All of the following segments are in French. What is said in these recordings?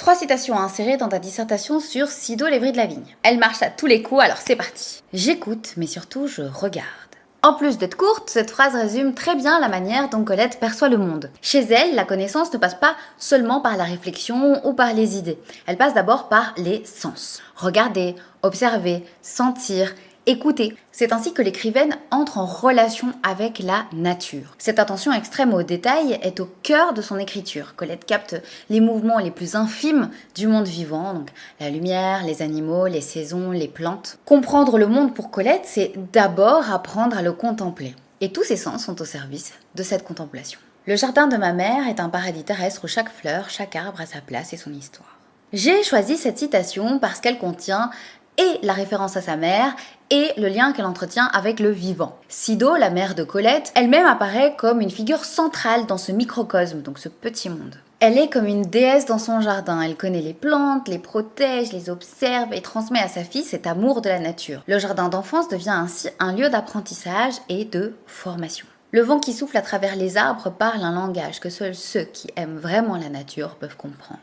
3 citations à insérer dans ta dissertation sur Sido Lévry de la Vigne. Elle marche à tous les coups, alors c'est parti. J'écoute, mais surtout je regarde. En plus d'être courte, cette phrase résume très bien la manière dont Colette perçoit le monde. Chez elle, la connaissance ne passe pas seulement par la réflexion ou par les idées. Elle passe d'abord par les sens. Regarder, observer, sentir, écouter. C'est ainsi que l'écrivaine entre en relation avec la nature. Cette attention extrême au détail est au cœur de son écriture. Colette capte les mouvements les plus infimes du monde vivant, donc la lumière, les animaux, les saisons, les plantes. Comprendre le monde pour Colette, c'est d'abord apprendre à le contempler. Et tous ses sens sont au service de cette contemplation. Le jardin de ma mère est un paradis terrestre où chaque fleur, chaque arbre a sa place et son histoire. J'ai choisi cette citation parce qu'elle contient et la référence à sa mère et le lien qu'elle entretient avec le vivant. Sido, la mère de Colette, elle-même apparaît comme une figure centrale dans ce microcosme, donc ce petit monde. Elle est comme une déesse dans son jardin, elle connaît les plantes, les protège, les observe et transmet à sa fille cet amour de la nature. Le jardin d'enfance devient ainsi un lieu d'apprentissage et de formation. Le vent qui souffle à travers les arbres parle un langage que seuls ceux qui aiment vraiment la nature peuvent comprendre.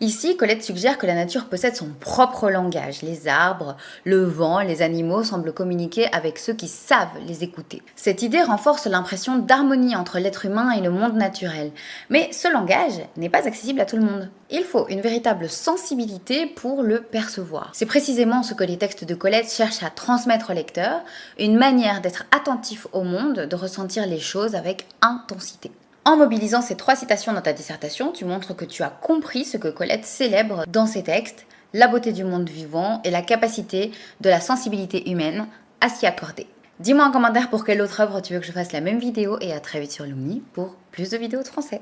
Ici, Colette suggère que la nature possède son propre langage. Les arbres, le vent, les animaux semblent communiquer avec ceux qui savent les écouter. Cette idée renforce l'impression d'harmonie entre l'être humain et le monde naturel. Mais ce langage n'est pas accessible à tout le monde. Il faut une véritable sensibilité pour le percevoir. C'est précisément ce que les textes de Colette cherchent à transmettre au lecteur, une manière d'être attentif au monde, de ressentir les choses avec intensité. En mobilisant ces 3 citations dans ta dissertation, tu montres que tu as compris ce que Colette célèbre dans ses textes, la beauté du monde vivant et la capacité de la sensibilité humaine à s'y accorder. Dis-moi en commentaire pour quelle autre œuvre tu veux que je fasse la même vidéo et à très vite sur Lumni pour plus de vidéos de français.